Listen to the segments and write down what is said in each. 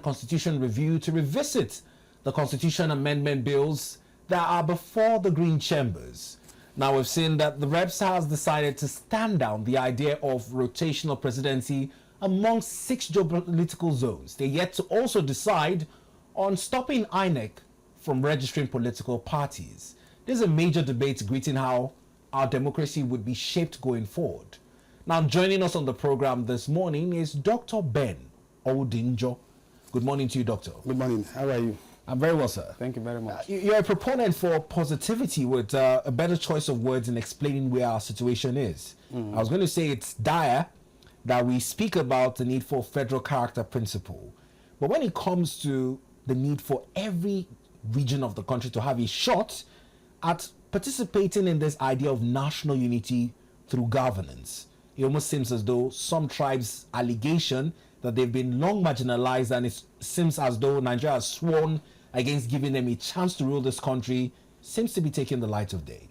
Constitution Review to revisit the Constitution Amendment bills that are before the Green Chambers. Now, we've seen that the Reps has decided to stand down the idea of rotational presidency among 6 geopolitical zones. They're yet to also decide on stopping INEC from registering political parties. There's a major debate greeting how our democracy would be shaped going forward. Now, joining us on the program this morning is Dr. Ben Onwudinjo. Good morning to you, Doctor. Good morning. How are you? I'm very well, sir. Thank you very much. You're a proponent for positivity with a better choice of words in explaining where our situation is. I was going to say it's dire that we speak about the need for federal character principle. But when it comes to the need for every region of the country to have a shot at participating in this idea of national unity through governance, it almost seems as though some tribes' allegation that they've been long marginalized, and it seems as though Nigeria has sworn against giving them a chance to rule this country, seems to be taking the light of day.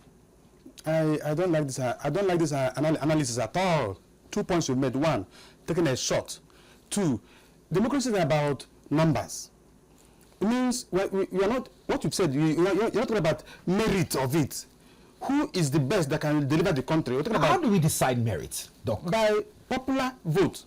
I don't like this. I don't like this analysis at all. 2 points you've made. 1, taking a shot. 2, democracy is about numbers. It means you are not what you've said. You're not talking about merit of it. Who is the best that can deliver the country? We're talking about, how do we decide merit, Doc? By popular vote.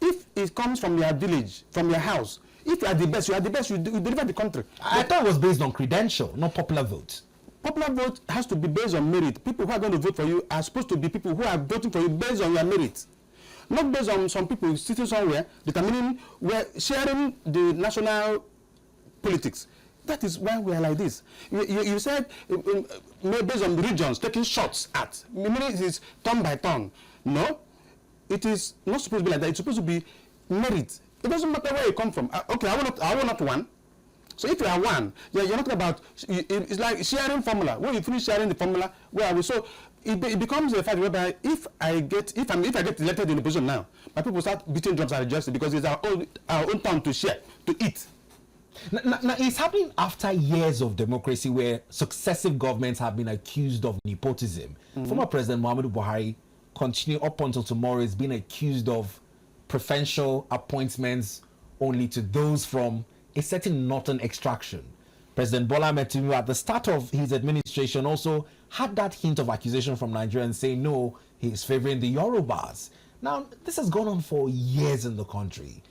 If it comes from your village, from your house, if you are the best, you deliver the country. I thought it was based on credential, not popular vote. Popular vote has to be based on merit. People who are going to vote for you are supposed to be people who are voting for you based on your merit. Not based on some people sitting somewhere, determining, sharing the national politics. That is why we are like this. You said based on regions, taking shots at. Meaning it is turn by turn. No. It is not supposed to be like that. It's supposed to be merit. It doesn't matter where you come from. Okay, I will not one. So if you are one, you're not about. It's like sharing formula. When you finish sharing the formula, where are we? So it becomes a fact whereby if I get elected in the position now, my people start beating drums and rejoicing because it's our own time to share, to eat. Now, it's happening after years of democracy where successive governments have been accused of nepotism. Former President Muhammadu Buhari continue up until tomorrow is being accused of preferential appointments only to those from a certain northern extraction. President Bola Ahmed Tinubu at the start of his administration also had that hint of accusation from Nigerians saying no, he is favoring the Yorubas. Now, this has gone on for years in the country.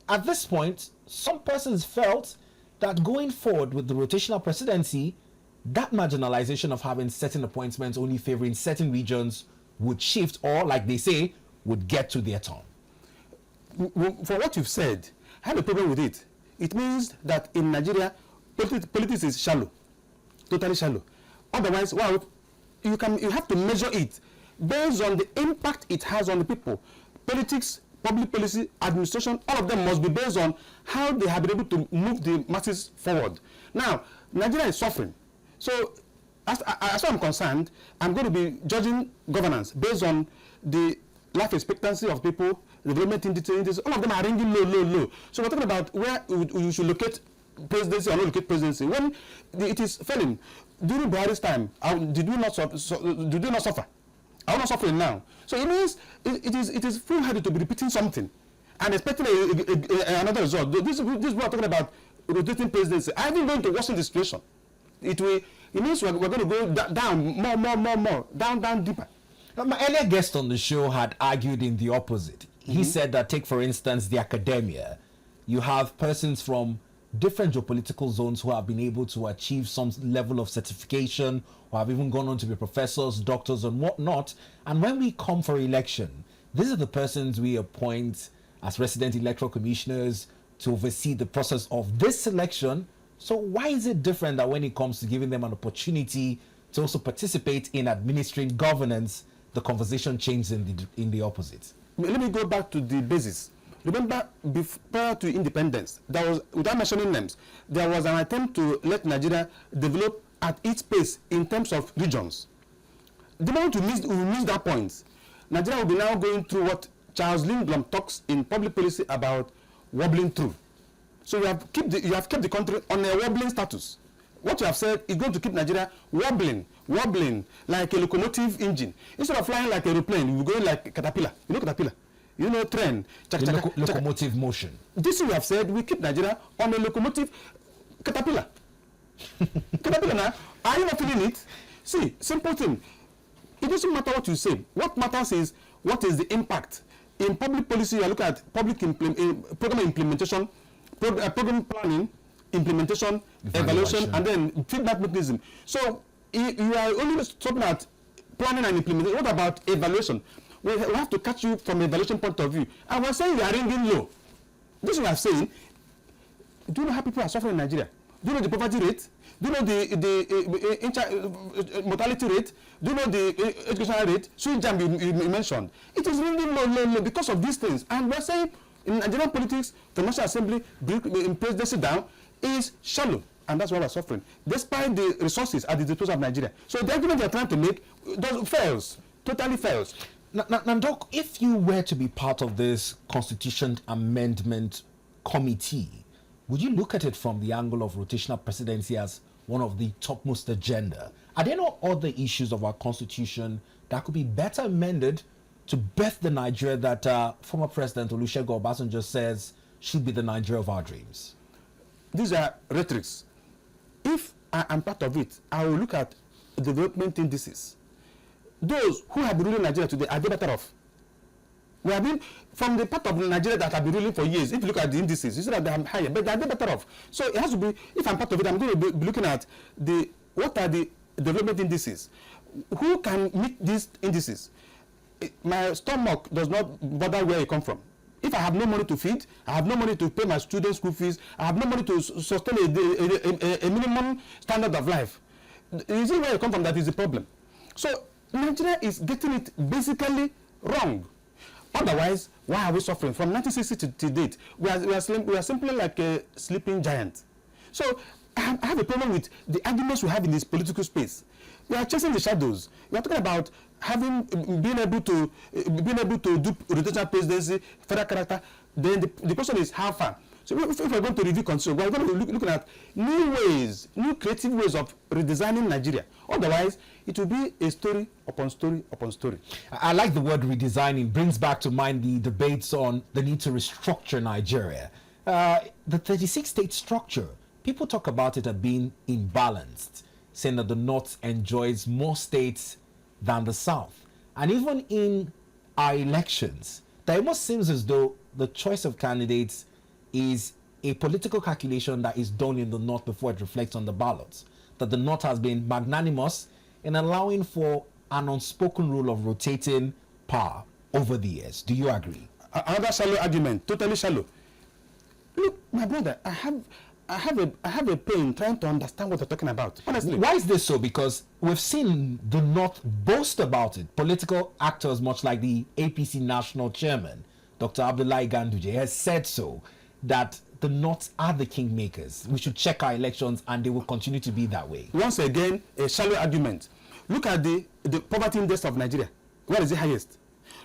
At this point, some persons felt that going forward with the rotational presidency, that marginalization of having certain appointments only favoring certain regions would shift, or like they say, would get to their turn. For what you've said, I have a problem with it. It means that in Nigeria, politics is shallow, totally shallow. Otherwise, well, you have to measure it based on the impact it has on the people. Politics, public policy, administration, all of them must be based on how they have been able to move the masses forward. Now, Nigeria is suffering. So, as far as I'm concerned, I'm going to be judging governance based on the life expectancy of people, the development indicators. All of them are ringing low. So we're talking about where you should locate presidency or not locate presidency. When it is failing, during Buhari's time, did we not suffer? Are we not suffering now? So it means it is foolhardy to be repeating something and expecting another result. This is what we're talking about rotating presidency. I think going to worsen the situation. It means we're going to go down more, down deeper. My earlier guest on the show had argued in the opposite. He said that, take for instance the academia, you have persons from different geopolitical zones who have been able to achieve some level of certification or have even gone on to be professors, doctors and whatnot. And when we come for election, these are the persons we appoint as resident electoral commissioners to oversee the process of this selection. So why is it different that when it comes to giving them an opportunity to also participate in administering governance, the conversation changes in the opposite? Let me go back to the basis. Remember, prior to independence, there was, without mentioning names, there was an attempt to let Nigeria develop at its pace in terms of regions. The moment we miss that point, Nigeria will be now going through what Charles Lindblom talks in public policy about wobbling through. So you have kept the country on a wobbling status. What you have said is going to keep Nigeria wobbling like a locomotive engine. Instead of flying like an aeroplane, we're going like caterpillar. You know caterpillar? train. Locomotive motion. This we have said, we keep Nigeria on a locomotive caterpillar. Caterpillar now, are you not feeling it? See, simple thing. It doesn't matter what you say. What matters is what is the impact. In public policy, you look at public program implementation, program planning, implementation, evaluation, and then feedback mechanism. So you are only talking about planning and implementation. What about evaluation? We have to catch you from evaluation point of view. And we're saying we are ringing low. This is what I'm saying. Do you know how people are suffering in Nigeria? Do you know the poverty rate? Do you know the mortality rate? Do you know the educational rate? Sweet jam you mentioned. It is really low because of these things. And we're saying in Nigerian politics, the National Assembly, in presidency down, is shallow. And that's why we're suffering. Despite the resources at the disposal of Nigeria. So the argument they're trying to make fails. Totally fails. Now, Doc, if you were to be part of this Constitution Amendment Committee, would you look at it from the angle of rotational presidency as one of the topmost agenda? Are there no other issues of our Constitution that could be better amended to birth the Nigeria that former President Olusegun Obasanjo says should be the Nigeria of our dreams? These are rhetorics. If I am part of it, I will look at development indices. Those who have been ruling Nigeria today, are they better off? We have been from the part of Nigeria that have been ruling for years. If you look at the indices, you see that they are higher, but are they better off? So it has to be, if I'm part of it, I'm going to be looking at what are the development indices? Who can meet these indices? My stomach does not bother where it comes from. If I have no money to feed, I have no money to pay my students' school fees, I have no money to sustain a minimum standard of life. You see where it comes from, that is the problem. So Nigeria is getting it basically wrong. Otherwise, why are we suffering? From 1960 to date, we are simply like a sleeping giant. So I have a problem with the arguments we have in this political space. We are chasing the shadows. We are talking about being able to do rotational presidency, federal character. Then the question is how far. So if we're going to review constitution, we're going to be looking at new ways, new creative ways of redesigning Nigeria. Otherwise, it will be a story upon story upon story. I like the word redesigning. Brings back to mind the debates on the need to restructure Nigeria. The 36-state structure, people talk about it as being imbalanced, saying that the North enjoys more states than the South. And even in our elections, that it almost seems as though the choice of candidates is a political calculation that is done in the North before it reflects on the ballots. That the North has been magnanimous in allowing for an unspoken rule of rotating power over the years. Do you agree? Another shallow argument, totally shallow. Look, my brother, I have a pain trying to understand what you're talking about. Honestly. Why is this so? Because we've seen the North boast about it. Political actors, much like the APC national chairman, Dr. Abdullahi Ganduje, has said so, that the North are the kingmakers. We should check our elections and they will continue to be that way. Once again, a shallow argument. Look at the poverty index of Nigeria. Where is the highest?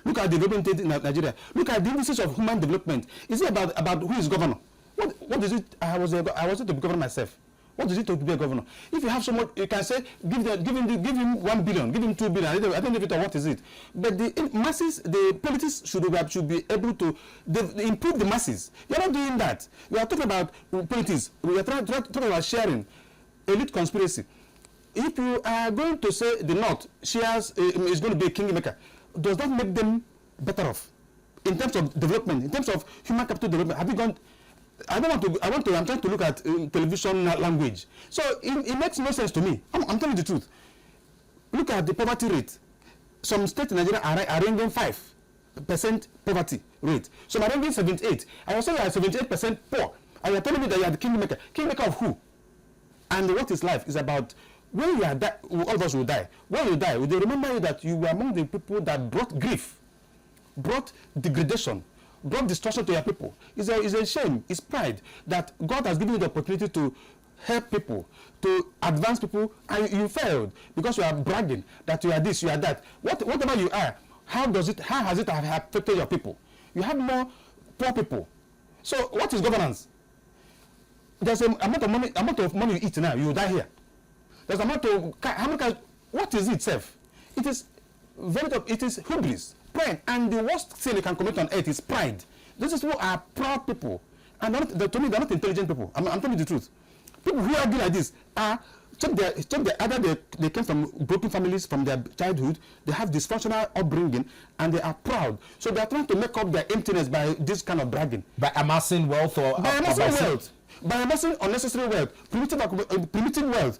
Look at the development in Nigeria. Look at the indices of human development. Is it about who is governor? What is it? I wanted to be governor myself. What is it to be a governor? If you have so much, you can say, give him 1 billion, give him 2 billion. I don't know if it or what is it. But the masses, the politics should be able to improve the masses. You're not doing that. We are talking about politics. We are talking about sharing, elite conspiracy. If you are going to say the North shares is going to be a kingmaker, does that make them better off in terms of development, in terms of human capital development? Have you gone? I'm trying to look at television language. So it makes no sense to me. I'm telling you the truth. Look at the poverty rate. Some states in Nigeria are ranking 5% poverty rate. Some are ranking 78. I was saying you are 78% poor. And you are telling me that you are the kingmaker. Kingmaker of who? And what is life is about. When you are all of us will die. When you die, they remember you that you were among the people that brought grief, brought degradation, brought destruction to your people. It's a shame, it's pride that God has given you the opportunity to help people, to advance people, and you failed because you are bragging that you are this, you are that. Whatever you are, how has it affected your people? You have more poor people. So what is governance? There's an amount of money you eat now, you will die here. There's amount of what is it itself? It is hubris pride. And the worst thing they can commit on earth is pride. These people are proud people. And to me, they're not intelligent people. I'm telling you the truth. People who argue like this are, either they came from broken families from their childhood, they have dysfunctional upbringing, and they are proud. So they are trying to make up their emptiness by this kind of bragging. By amassing wealth or... By amassing wealth. By amassing unnecessary wealth, primitive wealth.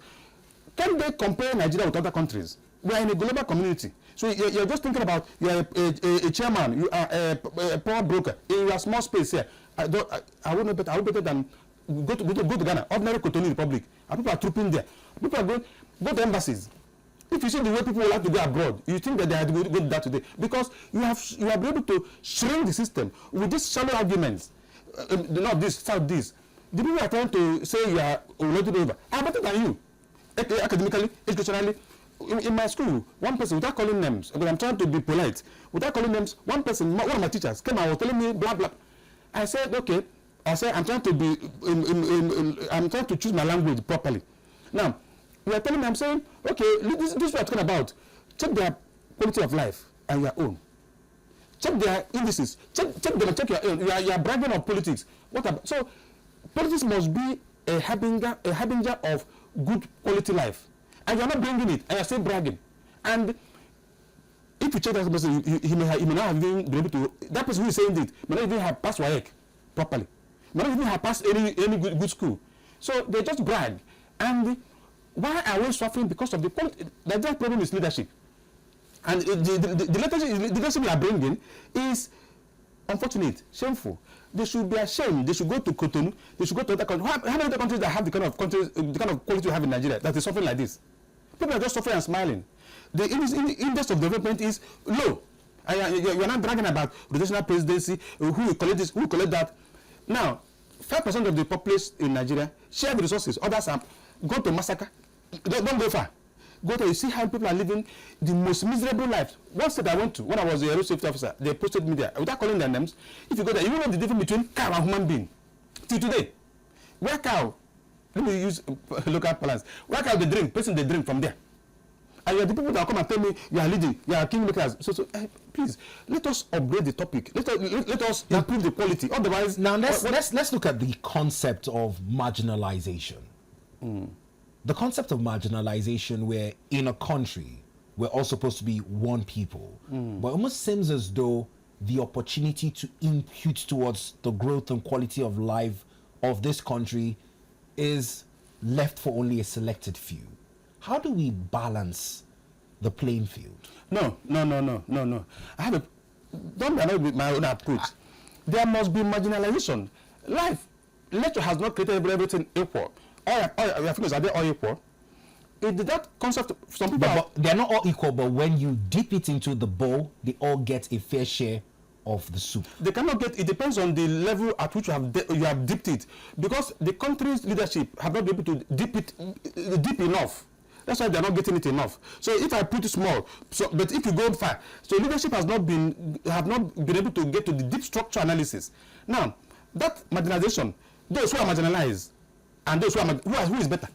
Can they compare Nigeria with other countries? We are in a global community. So you're just thinking about, you are a chairman, you are a power broker, in your small space here. I would know better. I would better than go to Ghana, ordinary Cotonou Republic, and people are trooping there. People are going, go to embassies. If you see the way people like to go abroad, you think that they have to go to that today, because you have been able to shrink the system with these shallow arguments. Not this, south this. The people are trying to say you are loaded over. I'm better than you, academically, educationally. In my school, one person, without calling names, but I'm trying to be polite, without calling names, one person, one of my teachers came and was telling me blah blah. I said, okay. I said, I'm trying to be, I'm trying to choose my language properly. Now, you are telling me, I'm saying, okay, this is what I'm talking about. Check their quality of life and your own. Check their indices. Check them and check your own. You are bragging on politics. So, politics must be a harbinger of good quality life. And you're not bringing it, and you're still bragging. And if you check that person, he may not have even been able to, that person who is saying it may not even have passed WAEC properly. May not even have passed any good school. So they just brag. And why are we suffering? Because of the quality? The problem is leadership. And the leadership we are bringing is unfortunate, shameful. They should be ashamed. They should go to Cotonou. They should go to other countries. How many other countries that have the kind of quality we have in Nigeria that is suffering like this? People are just suffering and smiling. The index of development is low. You're not bragging about rotational presidency, who will collect this, who will collect that. Now, 5% of the population in Nigeria share the resources. Others are go to massacre. Don't go far. Go to, you see how people are living the most miserable lives. One state I went to, when I was a road safety officer, they posted me there. Without calling their names, if you go there, you know the difference between cow and human being. Till today, where cow, let me use local parlance, where cow they drink, person they drink from there. And you are the people that come and tell me you are leading, you are kingmakers. So please, let us upgrade the topic. Let us improve the quality. Otherwise, now let's look at the concept of marginalization. The concept of marginalization, where in a country we're all supposed to be one people, but it almost seems as though the opportunity to impute towards the growth and quality of life of this country is left for only a selected few. How do we balance the playing field? No. I have don't be annoyed with my own approach. There must be marginalization. Nature has not created everything equal. Your fingers, are they all equal? That concept, some people but they're not all equal, but when you dip it into the bowl, they all get a fair share of the soup. They cannot get, it depends on the level at which you have dipped it. Because the country's leadership have not been able to dip it deep enough. That's why they're not getting it enough. So if I put it small, but if you go far, so leadership have not been able to get to the deep structure analysis. Now, that marginalization, those who are marginalized and those who are who is better?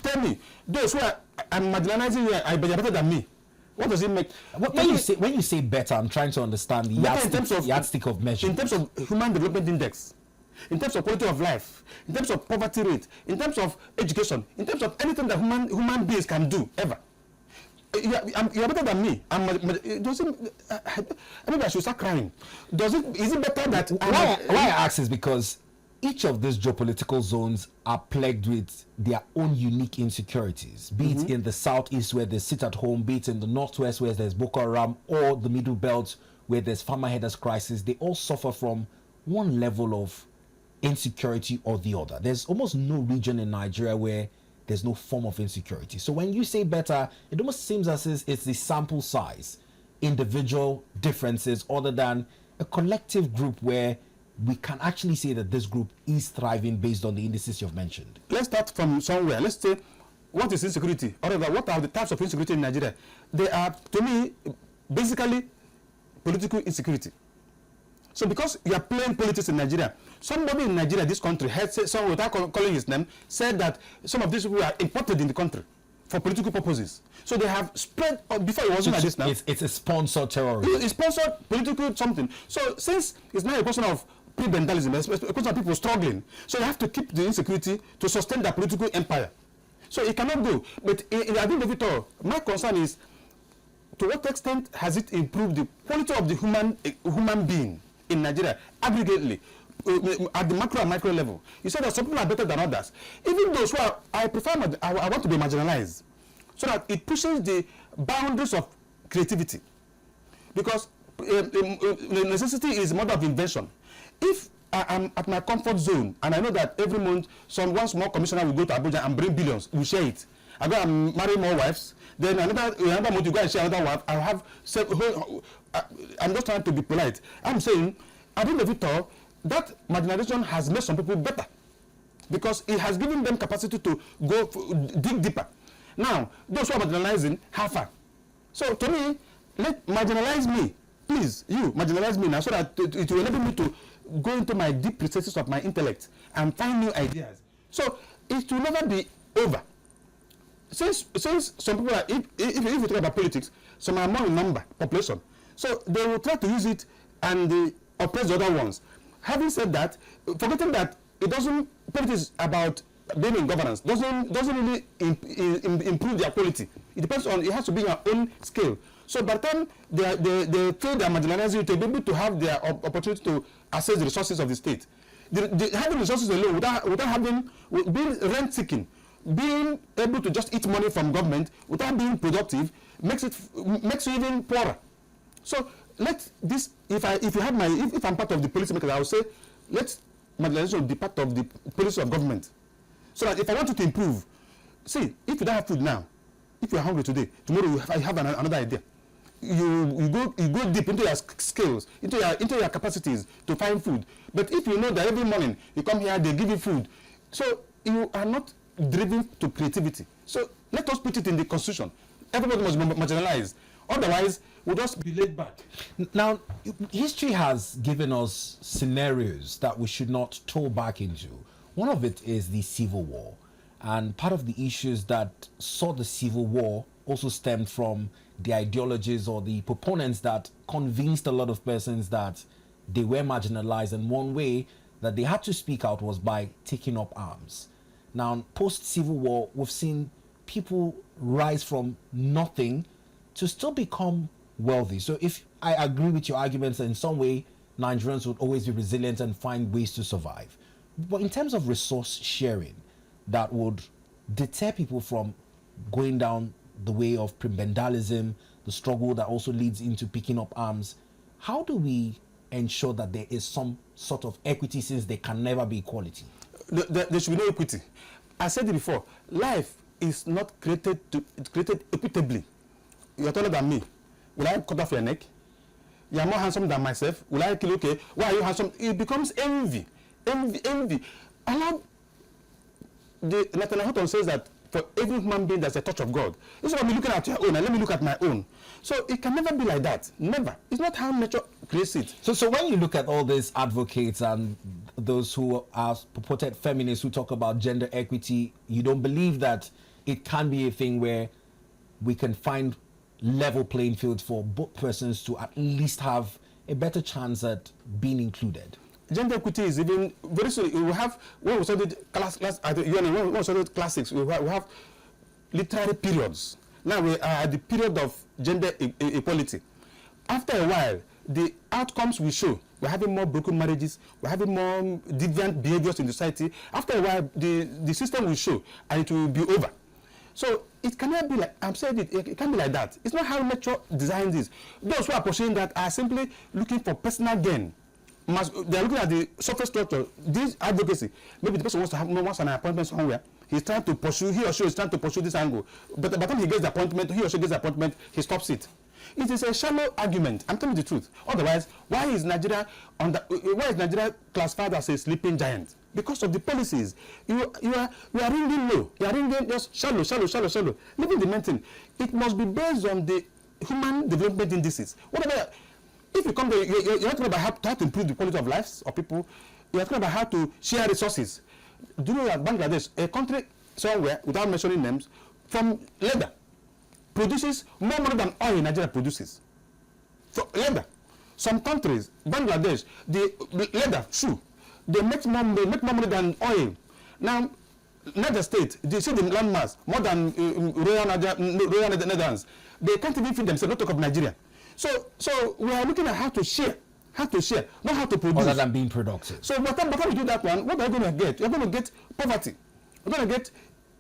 Tell me, those who are marginalizing you are better than me. What does it make? When you say better, I'm trying to understand the yardstick of measure. In terms of human development index, in terms of quality of life, in terms of poverty rate, in terms of education, in terms of anything that human beings can do ever. You're better than me. Maybe I should start crying. Is it better that... Why I ask is because each of these geopolitical zones are plagued with their own unique insecurities, be it in the southeast where they sit at home, be it in the northwest where there's Boko Haram, or the middle belt where there's farmer headers crisis. They all suffer from one level of insecurity or the other. There's almost no region in Nigeria where there's no form of insecurity. So when you say better, it almost seems as if it's the sample size, individual differences, other than a collective group where we can actually say that this group is thriving based on the indices you've mentioned. Let's start from somewhere. Let's say, what is insecurity? Or what are the types of insecurity in Nigeria? They are, to me, basically political insecurity. So because you are playing politics in Nigeria, somebody in Nigeria, this country, had said, someone without calling his name, said that some of these people are imported in the country. for political purposes. So they have spread, before it wasn't like this now. It's a sponsored terrorism. It's sponsored political something. So since it's not a question of prebendalism, it's a question of people struggling. So you have to keep the insecurity to sustain their political empire. So it cannot go. But I think, Victor, my concern is, to what extent has it improved the quality of the human being in Nigeria aggregately, at the macro and micro level? You said that some people are better than others. Even those who are, I want to be marginalized, so that it pushes the boundaries of creativity. Because necessity is mother of invention. If I am at my comfort zone and I know that every month one small commissioner will go to Abuja and bring billions, we share it. I go and marry more wives. Then another month you go and share another wife. I have I'm just trying to be polite. I'm saying, I think Victor, that marginalization has made some people better, because it has given them capacity to go dig deeper. Now, those who are marginalizing have fun. So to me, marginalize me, please. You marginalize me now, so that it will enable me to go into my deep recesses of my intellect and find new ideas. So it will never be over. Since some people are, if you talk about politics, some are more in number, population. So they will try to use it and oppress the other ones. Having said that, forgetting that politics is about being in governance, doesn't really improve their quality. It depends on, it has to be your own scale. So by the time they feel they are marginalizing, to be able to have their opportunity to access the resources of the state. Having resources alone, without being rent-seeking, being able to just eat money from government without being productive, makes you even poorer. So let this, if I'm part of the policymakers, I would say, let marginalization be part of the policy of government. So that if I want you to improve, see, if you don't have food now, if you're hungry today, tomorrow you have another idea. You go deep into your skills, into your capacities to find food. But if you know that every morning you come here, they give you food, so you are not driven to creativity. So let us put it in the constitution. Everybody must be marginalized. Otherwise, we'll just be laid back. Now, history has given us scenarios that we should not toe back into. One of it is the Civil War. And part of the issues that saw the Civil War also stemmed from the ideologies or the proponents that convinced a lot of persons that they were marginalized, and one way that they had to speak out was by taking up arms. Now, post-Civil War, we've seen people rise from nothing to still become wealthy. So if I agree with your arguments that in some way Nigerians would always be resilient and find ways to survive, but in terms of resource sharing that would deter people from going down the way of prebendalism, the struggle that also leads into picking up arms, how do we ensure that there is some sort of equity, since there can never be equality? There should be no equity. I said it before, life is not created equitably. You are taller than me. Will I cut off your neck? You are more handsome than myself. Will I kill you? Okay, why are you handsome? It becomes envy. Envy. Allow the Nathaniel says that for every human being there's a touch of God. Instead of me looking at your own, and let me look at my own. So it can never be like that. Never. It's not how nature creates it. So when you look at all these advocates and those who are purported feminists who talk about gender equity, you don't believe that it can be a thing where we can find level playing fields for both persons to at least have a better chance at being included? Gender equity is even very soon. We will have, when we studied class at the UNN, when we studied classics, we have literary periods. Now we are at the period of gender equality. After a while, the outcomes will show. We're having more broken marriages, we're having more deviant behaviors in society. After a while, the system will show, and it will be over. So it cannot be like, I'm saying it can't be like that. It's not how nature designs this. Those who are pursuing that are simply looking for personal gain. They're looking at the surface structure. This advocacy, maybe the person wants an appointment somewhere. He's trying to pursue, he or she is trying to pursue this angle. But by the time he gets the appointment, he or she gets the appointment, he stops it. It is a shallow argument. I'm telling you the truth. Otherwise, why is Nigeria classified as a sleeping giant? Because of the policies. You are ringing low. You are ringing just shallow. Leaving the main thing. It must be based on the human development indices. Whatever. If you come there, you're talking about how to improve the quality of lives of people. You're talking about how to share resources. Do you know that Bangladesh, a country somewhere, without mentioning names, from leather produces more money than oil Nigeria produces. So leather. Some countries, Bangladesh, the leather, shoe, they make more money than oil. Now, Niger State, they see the landmass more than Royal Netherlands. They can't even feed themselves, not talk of Nigeria. So we are looking at how to share, not how to produce. Other than being productive. So by the time we do that one, what are you going to get? You're going to get poverty. You're going to get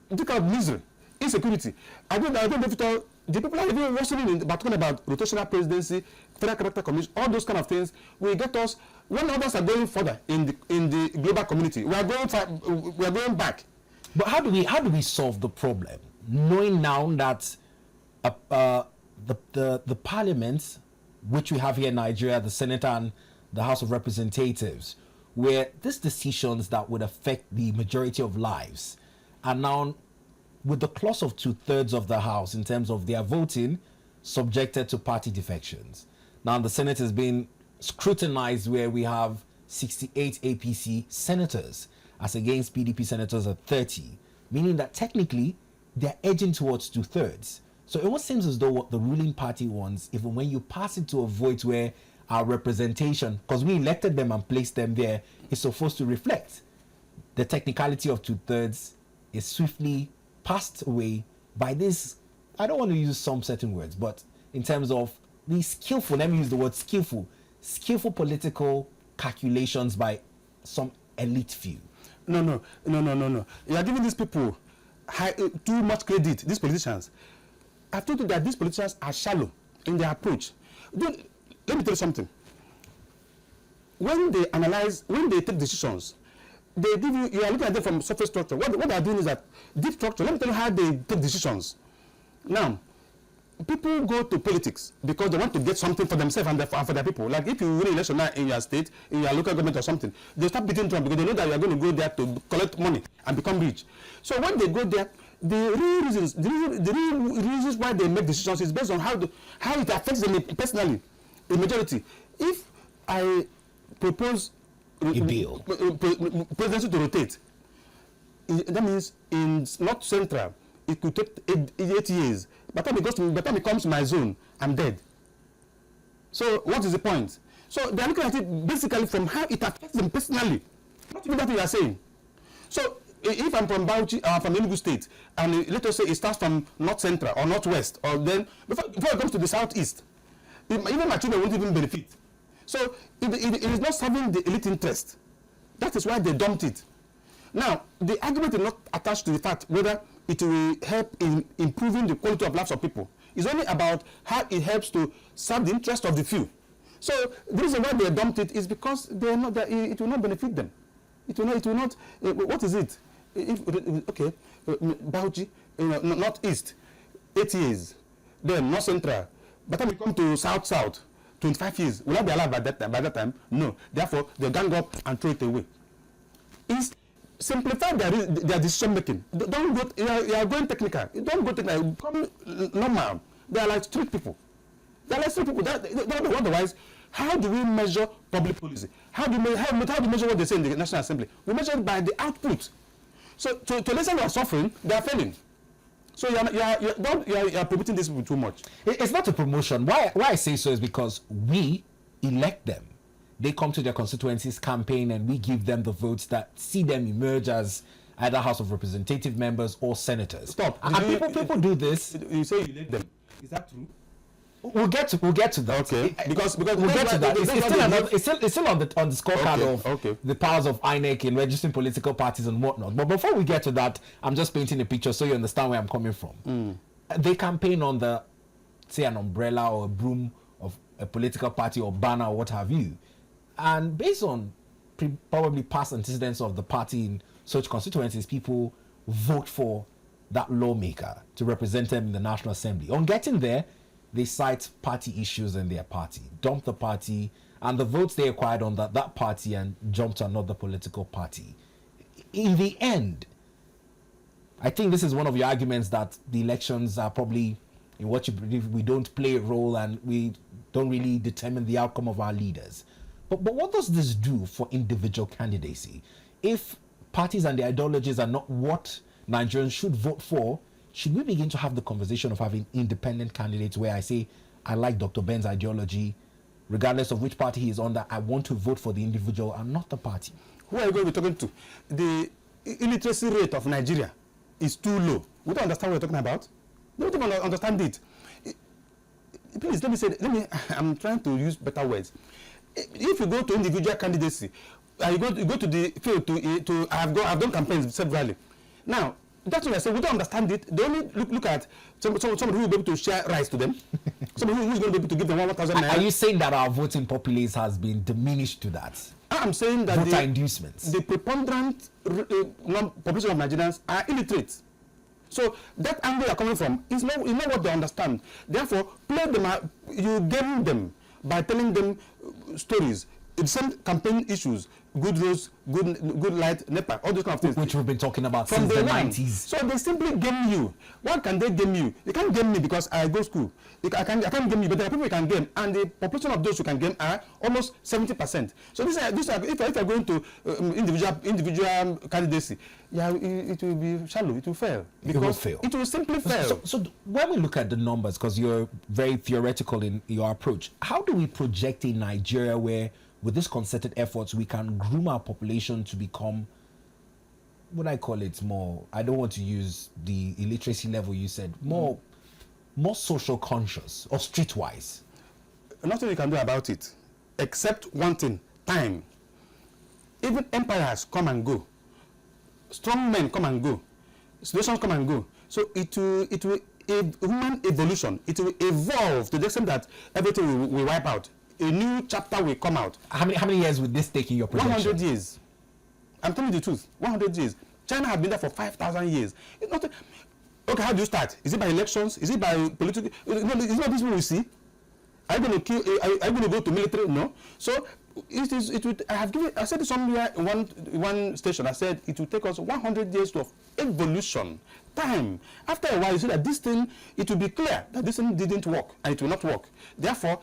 this kind of misery, insecurity. I don't know if the people are even worsening about talking about rotational presidency, federal character commission, all those kind of things will get us when others are going further in the global community. We are going back. But how do we solve the problem, knowing now that the parliament, which we have here in Nigeria, the Senate and the House of Representatives, where these decisions that would affect the majority of lives are now, with the clause of 2/3 of the House in terms of their voting, subjected to party defections. Now the Senate is being scrutinized, where we have 68 APC senators as against PDP senators at 30, meaning that technically they're edging towards 2/3. So it almost seems as though what the ruling party wants, even when you pass it to a vote where our representation, because we elected them and placed them there, is supposed to reflect the technicality of 2/3, is swiftly passed away by this, I don't want to use some certain words, but in terms of the skillful, let me use the word skillful political calculations by some elite few. No. You are giving these people too much credit, these politicians. I've told you that these politicians are shallow in their approach. Let me tell you something. When they take decisions, they give you are looking at them from surface structure. What they are doing is that deep structure. Let me tell you how they take decisions. Now, people go to politics because they want to get something for themselves and for their people. Like if you win an election now in your state, in your local government or something, they start beating Trump because they know that you are going to go there to collect money and become rich. So when they go there, the real reasons why they make decisions is based on how it affects them personally, the majority. If I propose a bill, presidency to rotate, that means in North Central it could take 8 years. By the time it comes to my zone, I'm dead. So what is the point? So they're looking at it basically from how it affects them personally, not even that you are saying. So if I'm from Bauchi, from Enugu State, and let us say it starts from North Central or Northwest, or then before it comes to the Southeast, even my children won't even benefit. So it is not serving the elite interest. That is why they dumped it. Now, the argument is not attached to the fact whether it will help in improving the quality of lives of people. It's only about how it helps to serve the interest of the few. So the reason why they dumped it is because it will not benefit them. It will not. What is it? Bauchi, Northeast, 8 years. Then North Central. By the time we come to South, 25 years. Will I be alive by that time? No. Therefore, they gang up and throw it away. Simplify their decision making. Don't go. You are going technical. Don't go technical. Become normal. They are like street people. Otherwise, how do we measure public policy? How do we measure what they say in the National Assembly? We measure it by the output. So to listen, we are suffering. They are failing. So you are promoting this too much. It's not a promotion. Why I say so is because we elect them. They come to their constituencies, campaign, and we give them the votes that see them emerge as either House of Representative members or senators. Stop. And people do this. You say you elect them. Is that true? We'll get to that. Okay. Because we'll get to that. It's still on the scorecard of the powers of INEC in registering political parties and whatnot. But before we get to that, I'm just painting a picture so you understand where I'm coming from. They campaign on an umbrella or a broom of a political party or banner or what have you. And based on probably past antecedents of the party in such constituencies, people vote for that lawmaker to represent them in the National Assembly. On getting there, they cite party issues in their party, dump the party, and the votes they acquired on that party and jump to another political party. In the end, I think this is one of your arguments that the elections are probably, in what you believe, we don't play a role and we don't really determine the outcome of our leaders. But what does this do for individual candidacy? If parties and their ideologies are not what Nigerians should vote for, should we begin to have the conversation of having independent candidates where I say, I like Dr. Ben's ideology, regardless of which party he is under, I want to vote for the individual and not the party? Who are you going to be talking to? The illiteracy rate of Nigeria is too low. We don't understand what we're talking about. They don't even understand it. Please, I'm trying to use better words. If you go to individual candidacy, you go to the field I've done campaigns severally. Now, that's what I say. We don't understand it. They only look at somebody who will be able to share rights to them. Somebody who is going to be able to give them 1,000 naira. Are you saying that our voting populace has been diminished to that? I'm saying that voter inducements. The preponderant population of Nigerians are illiterate. So that angle they're coming from is not what they understand. Therefore, play them out, you game them by telling them stories. It's some campaign issues, good roads, good light, NEPA, all those kind of things. Which we've been talking about from since the 90s. So they simply game you. What can they game you? They can't game me because I go to school. I can't game you, but there are people who can game. And the population of those who can game are almost 70%. So these are if you're going to individual candidacy, yeah, it will be shallow, it will fail. It will fail. It will simply fail. So when we look at the numbers, because you're very theoretical in your approach, how do we project a Nigeria where with this concerted efforts, we can groom our population to become, what I call it, more, I don't want to use the illiteracy level you said, more social conscious or streetwise? Nothing you can do about it, except one thing, time. Even empires come and go. Strong men come and go. Situations come and go. So it will human evolution, it will evolve to the extent that everything will wipe out. A new chapter will come out. How many years would this take in your projection? 100 years. I'm telling you the truth. 100 years. China has been there for 5,000 years. It's not okay, how do you start? Is it by elections? Is it by political? It's not this we see. Are you going to kill? Are you going to go to military? No. So I said it somewhere in one station. I said it will take us 100 years of evolution. Time. After a while, you see that this thing, it will be clear that this thing didn't work and it will not work. Therefore,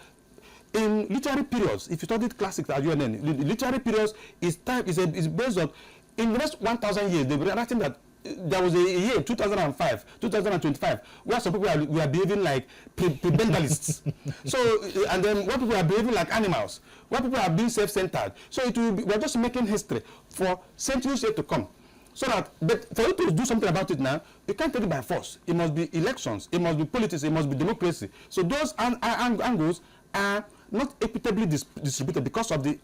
in literary periods, if you studied classics at UNN, literary periods is based on, in the next 1,000 years, they were writing that there was a year, 2005, 2025, where some people were behaving like prebendalists. So, and then what people are behaving like animals, where people are being self-centered. So we're just making history for centuries yet to come. So that, but for you to do something about it now, you can't take it by force. It must be elections, it must be politics, it must be democracy. So those angles are not equitably distributed because of the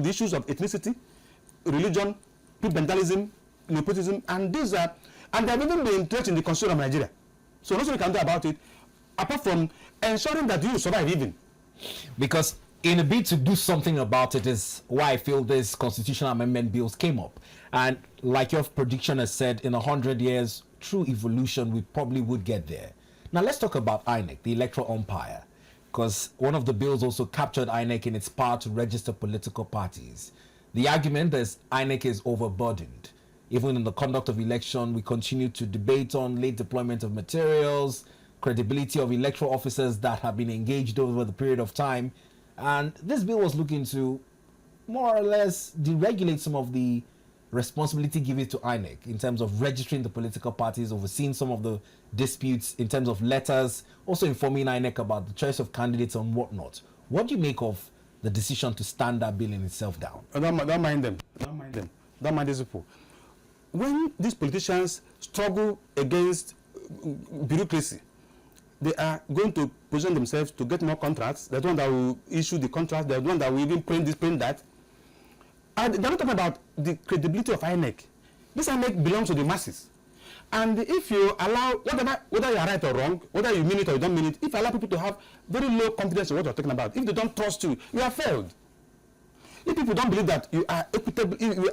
issues of ethnicity, religion, prebendalism, nepotism, and they have even been entrenched in the constitution of Nigeria. So nothing we can do about it, apart from ensuring that you survive even. Because in a bid to do something about it is why I feel this constitutional amendment bills came up. And like your prediction has said, in 100 years, through evolution, we probably would get there. Now let's talk about INEC, the electoral umpire. Because one of the bills also captured INEC in its power to register political parties. The argument is INEC is overburdened. Even in the conduct of election, we continue to debate on late deployment of materials, credibility of electoral officers that have been engaged over the period of time. And this bill was looking to more or less deregulate some of the responsibility given to INEC in terms of registering the political parties, overseeing some of the disputes in terms of letters, also informing INEC about the choice of candidates and whatnot. What do you make of the decision to stand that bill in itself down? Don't mind them. Don't mind these people. When these politicians struggle against bureaucracy, they are going to position themselves to get more contracts. They're the one that will issue the contracts. They're the one that will even print this, print that. And they're not talking about the credibility of INEC. This INEC belongs to the masses. And if you allow, whether you are right or wrong, whether you mean it or you don't mean it, if you allow people to have very low confidence in what you're talking about, if they don't trust you, you have failed. If people don't believe that you are equitable, you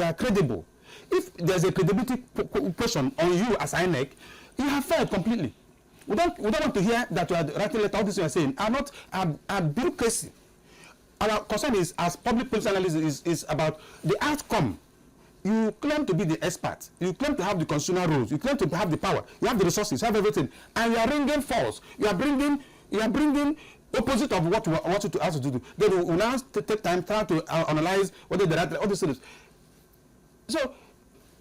are credible, if there's a credibility question on you as INEC, you have failed completely. We don't want to hear that you are writing letter, all this you are saying are not a bureaucracy. Our concern is, as public policy analyst, is about the outcome. You claim to be the expert. You claim to have the constitutional rules. You claim to have the power. You have the resources. You have everything, and you are bringing false. You are bringing opposite of what you want to ask to do. Then we will now take time to analyze whether the right all these things. So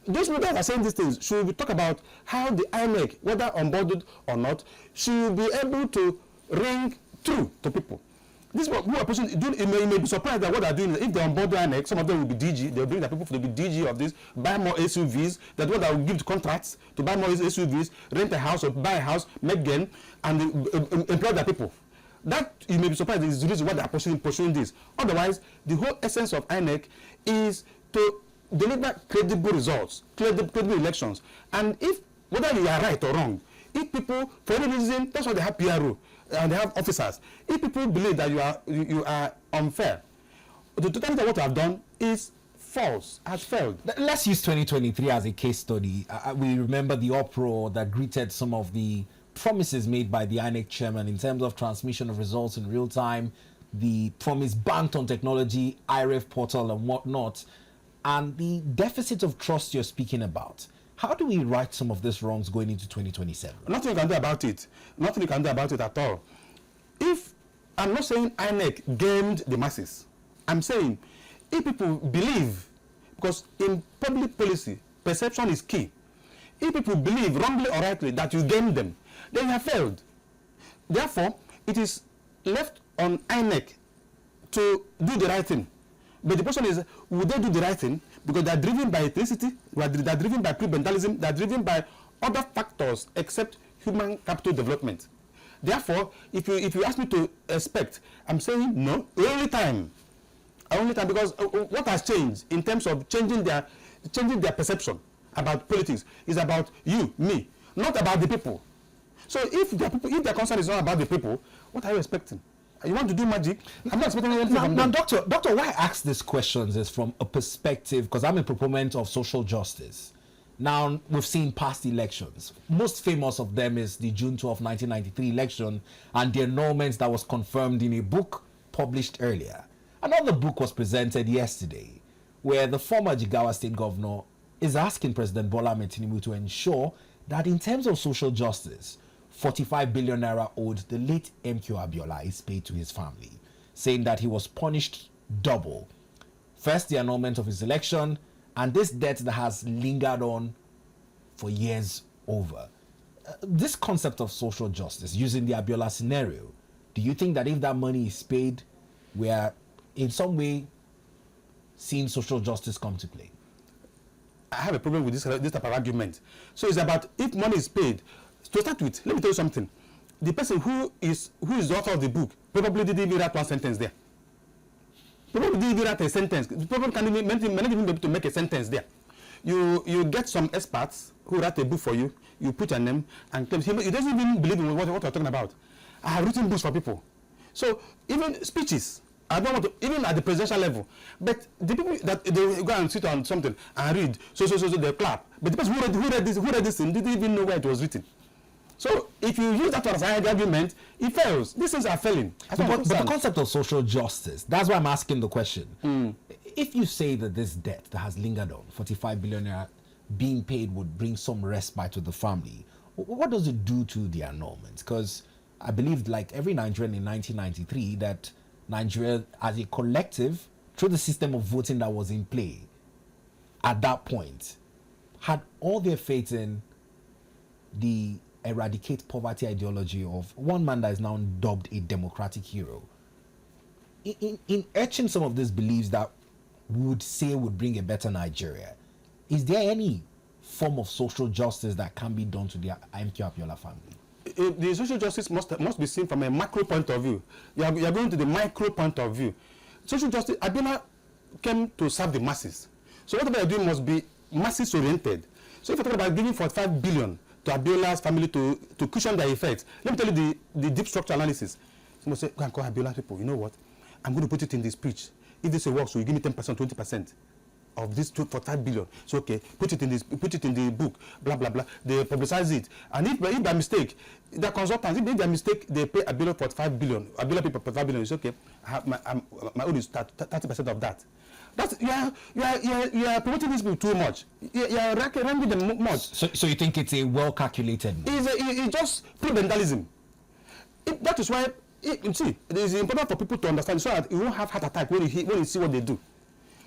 those people that are saying these things should be talk about how the INEC, whether onboarded or not, should be able to ring true to people. This is what who are pushing. You may be surprised at what they're doing. If they're on board the INEC, some of them will be DG. They'll bring the people to be DG of this, buy more SUVs. That's what they will give contracts to buy more SUVs, rent a house or buy a house, make gain, and employ the people. That you may be surprised is the reason why they are pursuing this. Otherwise, the whole essence of INEC is to deliver credible results, credible elections. And if whether you are right or wrong, if people for any reason, that's why they have PRO and they have officers. If people believe that you are unfair, the totality of what you have done is false, has failed. Let's use 2023 as a case study. We remember the uproar that greeted some of the promises made by the INEC chairman in terms of transmission of results in real time, the promise banked on technology, IREF portal and whatnot, and the deficit of trust you're speaking about. How do we right some of these wrongs going into 2027? Nothing you can do about it. Nothing you can do about it at all. If I'm not saying INEC gamed the masses, I'm saying if people believe, because in public policy, perception is key. If people believe wrongly or rightly that you gamed them, then you have failed. Therefore, it is left on INEC to do the right thing. But the question is, would they do the right thing? Because they are driven by ethnicity, they are driven by prebendalism, they are driven by other factors except human capital development. Therefore, if you ask me to expect, I'm saying no, only time, because what has changed in terms of changing their perception about politics is about you, me, not about the people. So if their concern is not about the people, what are you expecting? You want to do magic? I'm not expecting anything from them. Doctor, why I ask these questions is from a perspective, because I'm a proponent of social justice. Now, we've seen past elections. Most famous of them is the June 12, 1993 election and the annulment that was confirmed in a book published earlier. Another book was presented yesterday where the former Jigawa state governor is asking President Bola Ahmed Tinubu to ensure that in terms of social justice, 45 billion naira owed the late MQ Abiola is paid to his family, saying that he was punished double. First, the annulment of his election, and this debt that has lingered on for years over. This concept of social justice, using the Abiola scenario, do you think that if that money is paid, we are in some way seeing social justice come to play? I have a problem with this type of argument. So it's about if money is paid. To start with, let me tell you something. The person who is the author of the book probably didn't even write one sentence there. Probably didn't even write a sentence. Probably may not even be able to make a sentence there. You get some experts who write a book for you. You put your name and claim. He doesn't even believe in what you're talking about. I have written books for people. So even speeches, I don't want to, even at the presidential level. But the people that they go and sit on something and read, so they clap. But the person who read this thing didn't even know where it was written. So if you use that as an argument, it fails. These things are failing. But the concept of social justice, that's why I'm asking the question. If you say that this debt that has lingered on, 45 billion naira being paid would bring some respite to the family, what does it do to the annulment? Because I believe, like every Nigerian in 1993, that Nigeria as a collective, through the system of voting that was in play at that point, had all their faith in the eradicate poverty ideology of one man that is now dubbed a democratic hero. In etching some of these beliefs that would say would bring a better Nigeria, is there any form of social justice that can be done to the MQ Abiola family? The social justice must be seen from a macro point of view. You are going to the micro point of view. Social justice, Abiola came to serve the masses. So whatever you're doing must be masses oriented. So if you're talking about giving 45 billion to Abiola's family to cushion their effects, let me tell you the deep structure analysis. Someone say, go and call Abiola people, you know what? I'm going to put it in this speech. If this works, so you give me 10%, 20% of this 45 billion. So okay, put it in the book, blah blah blah. They publicize it. And if by mistake, the consultants, if by mistake they pay Abiola 45 billion, Abiola people 45 billion, it's okay. I have my own is 30% of that. That's you are promoting these people too much. You are ranking them much. So you think it's a well calculated? It's just prebendalism. That is why you see it is important for people to understand so that you won't have heart attack when you see what they do.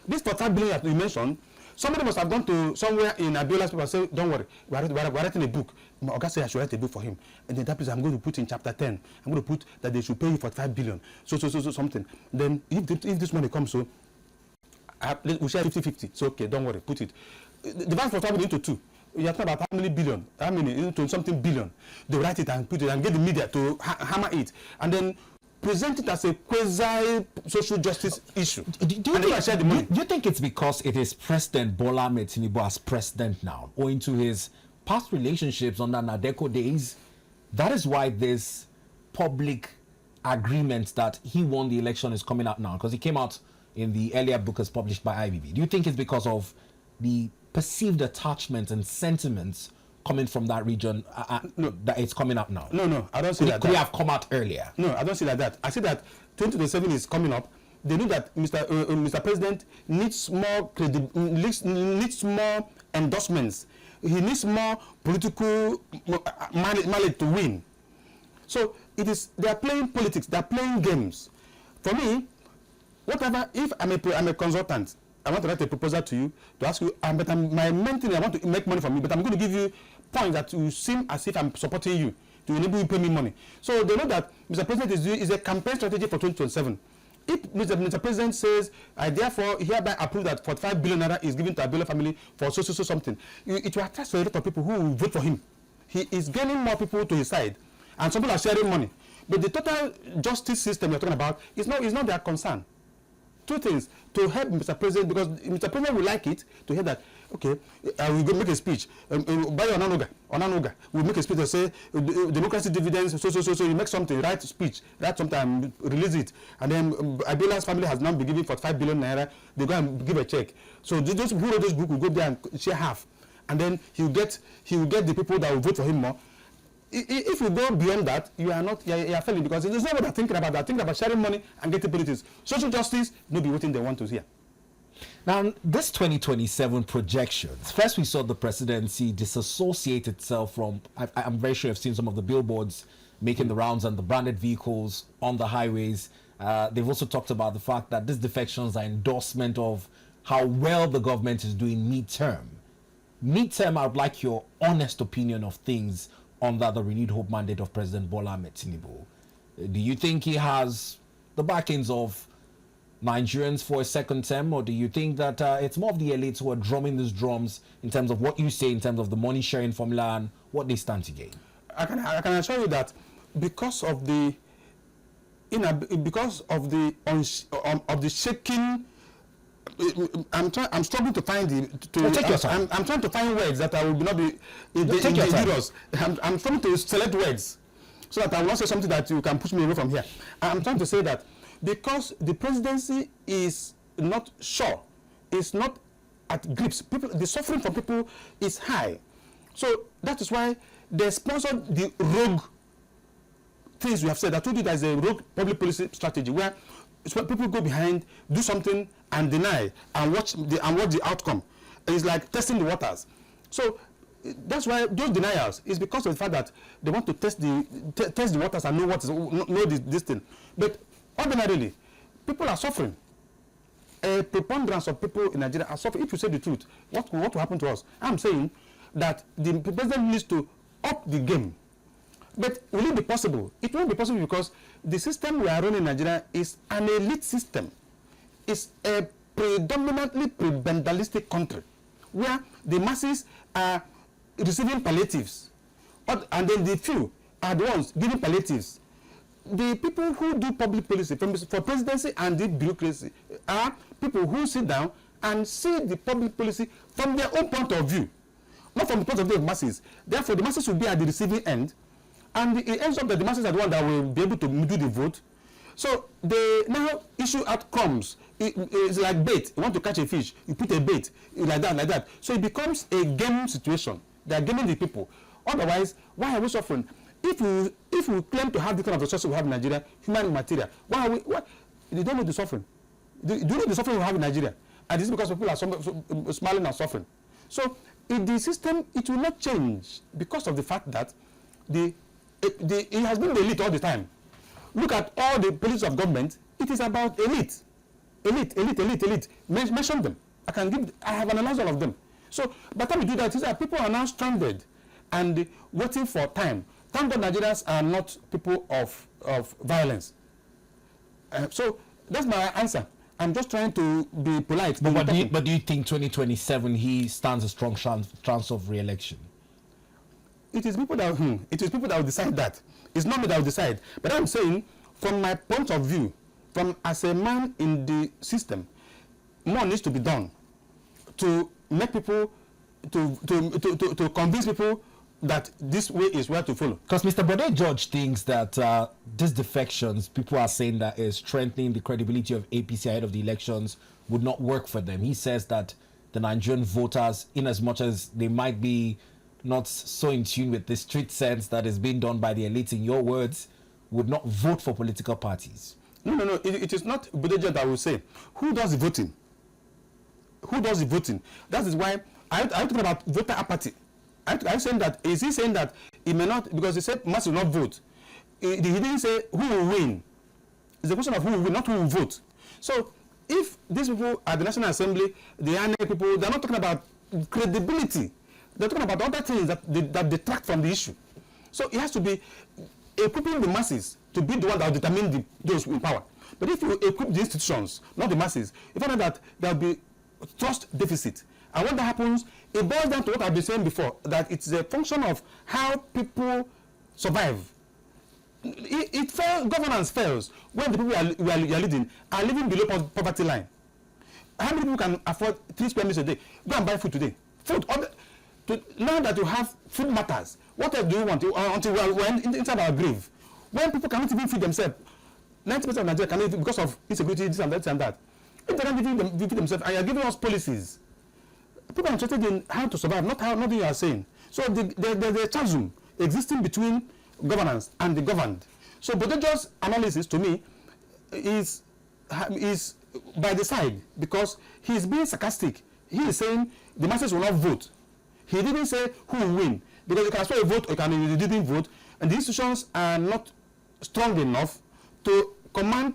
This 45 billion that you mentioned, Somebody must have gone to somewhere in Abiola's paper and say, don't worry, we're writing a book. My Oga said I should write a book for him. And then that place I'm going to put in chapter 10. I'm going to put that they should pay you for 5 billion. So something. Then if this money comes, so we share 50-50. So okay, don't worry, put it. Divide for 5 billion into 2. You're talking about how many billion? How many into something billion? They write it and put it and get the media to hammer it. And then present it as a quasi-social justice issue. Do you think it's because it is President Bola Ahmed Tinubu as president now, owing to his past relationships under Nadeko days? That is why this public agreement that he won the election is coming out now, because it came out in the earlier book as published by IBB. Do you think it's because of the perceived attachment and sentiments coming from that region no, that it's coming up now? No, I don't see that. Could it have come out earlier? No, I don't see that. I see that 2027 is coming up. They know that Mr. President needs more needs more endorsements. He needs more political mileage to win. So they are playing politics. They are playing games. For me, whatever. If I'm a consultant, I want to write a proposal to you to ask you. But my main thing, I want to make money from you. But I'm going to give you points that will seem as if I'm supporting you to enable you to pay me money. So they know that Mr. President is a campaign strategy for 2027. If Mr. President says, I therefore hereby approve that 45 billion naira is given to Abiola family for so something, it will attract a lot of people who will vote for him. He is gaining more people to his side, and some people are sharing money. But the total justice system you're talking about is not their concern. Two things to help Mr. President, because Mr. President will like it to hear that, okay, we will make a speech. By Onanuga, we make a speech to say democracy dividends, so you make something, write speech, write something and release it. And then Abiola's family has now been given 45 billion naira, they go and give a check. So those who wrote this book will go there and share half. And then he will get the people that will vote for him more. If you go beyond that, you are failing, because there's not what they're thinking about. They're thinking about sharing money and getting politics. Social justice, nobody what they want to hear. Now, this 2027 projections, first we saw the presidency disassociate itself from, I'm very sure you've seen some of the billboards making the rounds and the branded vehicles on the highways. They've also talked about the fact that these defections are endorsement of how well the government is doing midterm. Midterm, I would like your honest opinion of things under the renewed hope mandate of President Bola Ahmed Tinubu. Do you think he has the backings of Nigerians for a second term, or do you think that it's more of the elites who are drumming these drums in terms of what you say, in terms of the money sharing formula and what they stand to gain? I can assure you that because of the shaking, I'm struggling to find I'm trying to find words that I will not be dangerous. I'm trying to select words so that I will not say something that you can push me away from here. I'm trying to say that because the presidency is not sure, it's not at grips. The suffering from people is high. So that is why they sponsored the rogue things we have said. I told you there's a rogue public policy strategy where people go behind, do something and deny and watch the outcome. It's like testing the waters. So that's why those denials is because of the fact that they want to test the waters and know this thing. But ordinarily, people are suffering. A preponderance of people in Nigeria are suffering. If you say the truth, what will happen to us? I'm saying that the president needs to up the game. But will it be possible? It won't be possible because the system we are running in Nigeria is an elite system. It's a predominantly prebendalistic country where the masses are receiving palliatives, and then the few are the ones giving palliatives. The people who do public policy for presidency and the bureaucracy are people who sit down and see the public policy from their own point of view, not from the point of view of masses. Therefore, the masses will be at the receiving end, and it ends up that the masses are the ones that will be able to do the vote. So they now issue out crumbs. It's like bait. You want to catch a fish, you put a bait like that. So it becomes a game situation. They are gaming the people. Otherwise, why are we suffering? If we claim to have the kind of resources we have in Nigeria, human material, why are we? What? They don't know the suffering. Do you know the suffering we have in Nigeria? And this is because people are smiling and suffering. So in the system, it will not change because of the fact that it has been the elite all the time. Look at all the policies of government. It is about elite. Mention them. I have analyzed all of them. So by the time we do that, is that people are now stranded and waiting for time. Thank God Nigerians are not people of violence. So that's my answer. I'm just trying to be polite. But do you think 2027 he stands a strong chance of re-election? It is people that will decide that. It's not me that will decide. But I'm saying, from my point of view, as a man in the system, more needs to be done to make people, to convince people that this way is where to follow. Because Mr. Bode George thinks that these defections, people are saying that is strengthening the credibility of APC ahead of the elections, would not work for them. He says that the Nigerian voters, in as much as they might be not so in tune with the street sense that is being done by the elites, in your words, would not vote for political parties. No. It is not Bode George that will say. Who does the voting? Who does the voting? That is why I'm talking about voter apathy. I'm saying that, is he saying that he may not, because he said mass will not vote. He didn't say who will win. It's a question of who will win, not who will vote. So if these people at the National Assembly, the UNN people, they're not talking about credibility. They're talking about other things that detract from the issue. So it has to be equipping the masses to be the one that will determine those in power. But if you equip the institutions, not the masses, you find out that there will be trust deficit. And when that happens, it boils down to what I've been saying before, that it's a function of how people survive. Governance fails when the people you're leading are living below poverty line. How many people can afford 3 square meters a day? Go and buy food today. Food. Now that you have food matters, what else do you want until we're inside our grave? When people cannot even feed themselves, 90% of Nigeria cannot, because of insecurity, this and that and that. If they can't feed themselves, and you're giving us policies, people are interested in how to survive, not what you are saying. So there's a chasm existing between governance and the governed. So Bode George's analysis, to me, is by the side, because he's being sarcastic. He is saying the masses will not vote. He didn't say who will win, because you can sway a vote or you didn't vote, and the institutions are not strong enough to command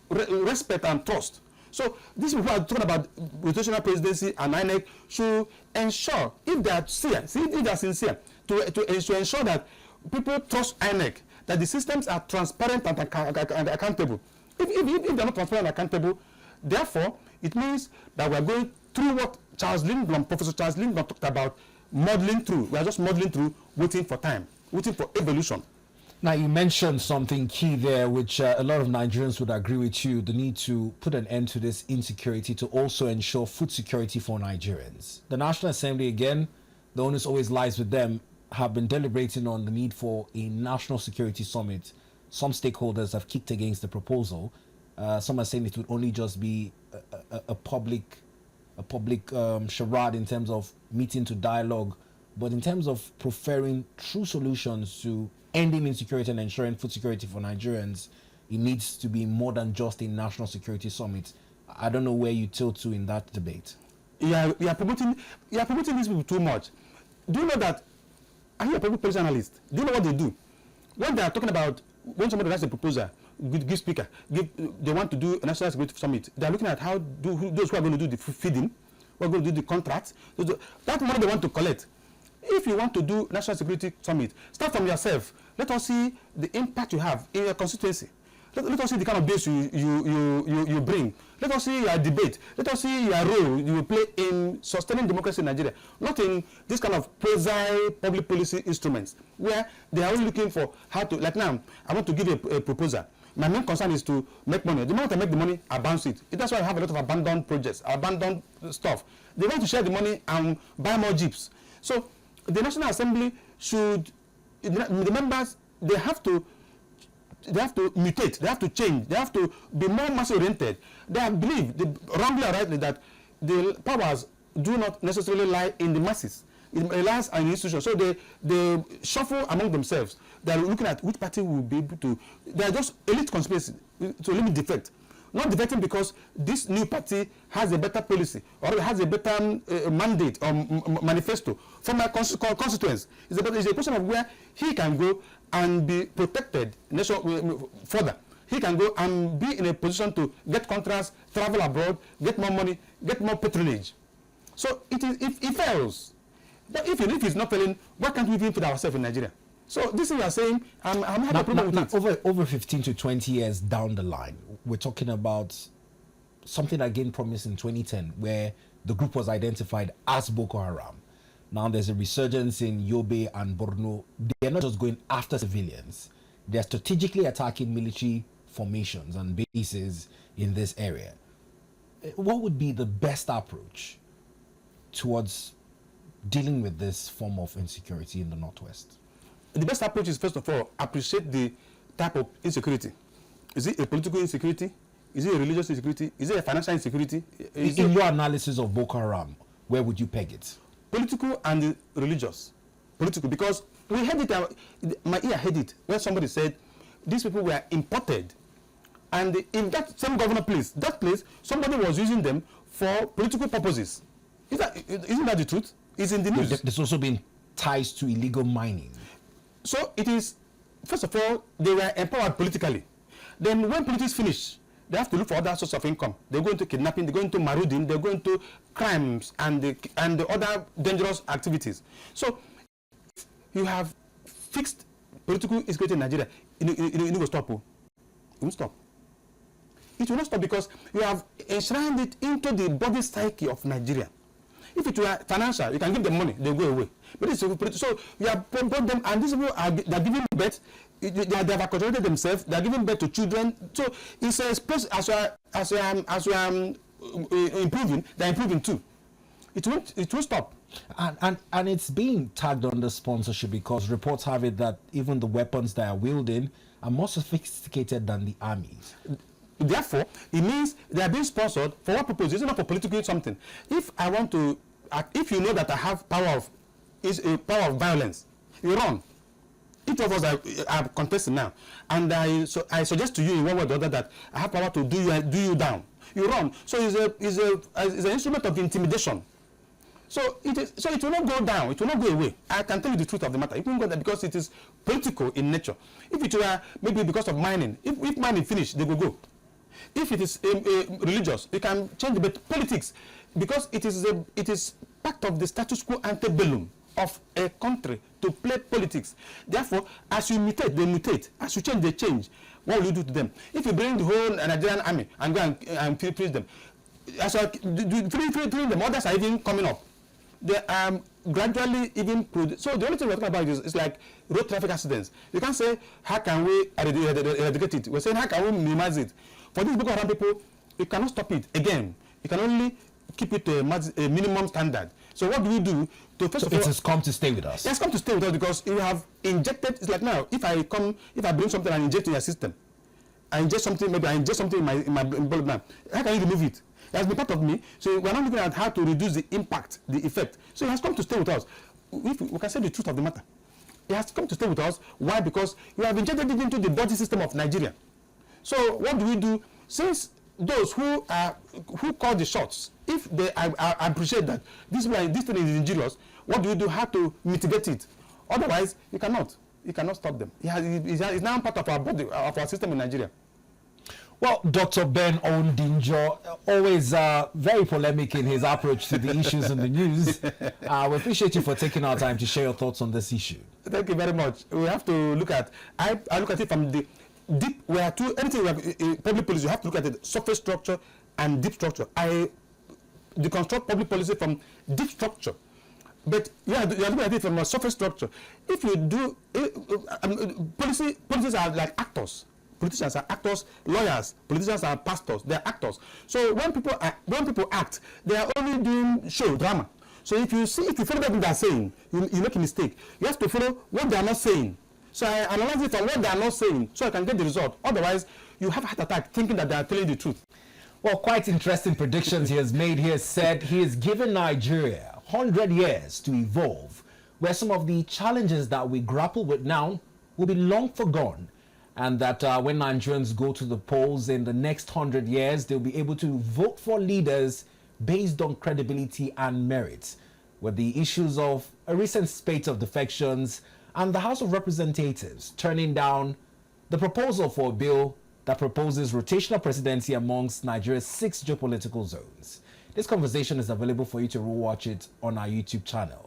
respect and trust. So these people are talking about rotational presidency and INEC should ensure, if they are sincere, to ensure that people trust INEC, that the systems are transparent and accountable. If they're not transparent and accountable, therefore, it means that we're going through what Professor Charles Lindblom talked about, modeling through. We are just modeling through, waiting for time, waiting for evolution. Now, you mentioned something key there, which a lot of Nigerians would agree with you, the need to put an end to this insecurity to also ensure food security for Nigerians. The National Assembly, again, the onus always lies with them, have been deliberating on the need for a national security summit. Some stakeholders have kicked against the proposal. Some are saying it would only just be a public charade in terms of meeting to dialogue, but in terms of preferring true solutions to ending insecurity and ensuring food security for Nigerians, it needs to be more than just a national security summit. I don't know where you tilt to in that debate. You are promoting these people too much. Do you know that? Are you a public policy analyst? Do you know what they do? When they are talking about, when somebody writes a proposal, give speaker, they want to do a national security summit, they are looking at those who are going to do the feeding, who are going to do the contracts, that money they want to collect. If you want to do national security summit, start from yourself. Let us see the impact you have in your constituency. Let us see the kind of base you bring. Let us see your debate. Let us see your role you will play in sustaining democracy in Nigeria. Not in this kind of quasi public policy instruments where they are only looking for how to, like now, I want to give a proposal. My main concern is to make money. The moment I make the money, I bounce it. That's why I have a lot of abandoned projects, abandoned stuff. They want to share the money and buy more jeeps. So the National Assembly should, the members, they have to mutate, they have to change, they have to be more mass-oriented. They believe, wrongly or rightly, that the powers do not necessarily lie in the masses. It lies in institutions. So they shuffle among themselves. They are looking at which party will be able to. They are just elite conspiracy to limit defect. Not defecting because this new party has a better policy or has a better mandate or manifesto from my constituents. It's a question of where he can go and be protected further. he can go and be in a position to get contracts, travel abroad, get more money, get more patronage. So if he fails, but if he's not failing, why can't we even put ourselves in Nigeria? So this is what I'm saying. I'm having a problem with it. Over 15 to 20 years down the line, we're talking about something that gained promise in 2010, where the group was identified as Boko Haram. Now there's a resurgence in Yobe and Borno. They're not just going after civilians. They're strategically attacking military formations and bases in this area. What would be the best approach towards dealing with this form of insecurity in the Northwest? The best approach is, first of all, appreciate the type of insecurity. Is it a political insecurity? Is it a religious insecurity? Is it a financial insecurity? In your analysis of Boko Haram, where would you peg it? Political and religious. Political, because we heard it, my ear heard it, when somebody said these people were imported. And in that same governor place, somebody was using them for political purposes. Isn't that the truth? It's in the news. There's also been ties to illegal mining. So it is, first of all, they were empowered politically. Then when politics finish, they have to look for other sources of income. They go into kidnapping, they go into marauding, they go into crimes and the other dangerous activities. So you have fixed political insecurity in Nigeria. It will stop. It won't stop. It will not stop because you have enshrined it into the body psyche of Nigeria. If it were financial, you can give them money, they go away. But it's so you have brought them, and these people they're giving birth. They have acculturated themselves. They're giving birth to children. So it's a space as we are improving. They're improving too. It won't stop. And it's being tagged under sponsorship because reports have it that even the weapons they are wielding are more sophisticated than the armies. Therefore, it means they are being sponsored for what purpose? It's not for political something. If I want to, if you know that I have power of violence, you run. Each of us are contesting now, and I suggest to you in one way or the other that I have power to do you down. You run. So it's an instrument of intimidation. So it will not go down. It will not go away. I can tell you the truth of the matter. It won't go down because it is political in nature. If it were maybe because of mining, if mining finish, they will go. If it is religious, you can change the politics because it is part of the status quo antebellum of a country to play politics. Therefore, as you mutate, they mutate. As you change, they change. What will you do to them? If you bring the whole Nigerian army and go and freeze them, as you freeing them, others are even coming up. They are gradually even so the only thing we're talking about is like road traffic accidents. You can't say how can we eradicate it. We're saying how can we minimize it. For these Boko Haram people, you cannot stop it again. You can only keep it to a minimum standard. So what do we do to first of all? It has come to stay with us. It's come to stay with us because you have injected. It's like now, if I bring something and inject in your system, I ingest something in my blood now. How can you remove it? It has been part of me. So we're not looking at how to reduce the impact, the effect. So it has come to stay with us. We can say the truth of the matter. It has come to stay with us. Why? Because you have injected it into the body system of Nigeria. So what do we do? Since those who call the shots, if they appreciate that this thing is injurious, what do we do? How to mitigate it? Otherwise, you cannot. You cannot stop them. It's now part of our body, of our system in Nigeria. Well, Dr. Ben Onwudinjo, always very polemic in his approach to the issues in the news. We appreciate you for taking our time to share your thoughts on this issue. Thank you very much. We have to look at, I look at it from the deep, anything we have, public policy, you have to look at the surface structure and deep structure. I deconstruct public policy from deep structure. But you're looking at it from a surface structure. If you do, policies are like actors. Politicians are actors, lawyers, politicians are pastors, they're actors. So when people act, they are only doing show, drama. So if you follow what they are saying, you make a mistake. You have to follow what they are not saying. So I analyze it from what they are not saying, so I can get the result. Otherwise, you have a heart attack thinking that they are telling the truth. Well, quite interesting predictions he has made. He has said he has given Nigeria 100 years to evolve, where some of the challenges that we grapple with now will be long forgone. And that when Nigerians go to the polls in the next 100 years, they'll be able to vote for leaders based on credibility and merit, with the issues of a recent spate of defections and the House of Representatives turning down the proposal for a bill that proposes rotational presidency amongst Nigeria's 6 geopolitical zones. This conversation is available for you to watch it on our YouTube channel.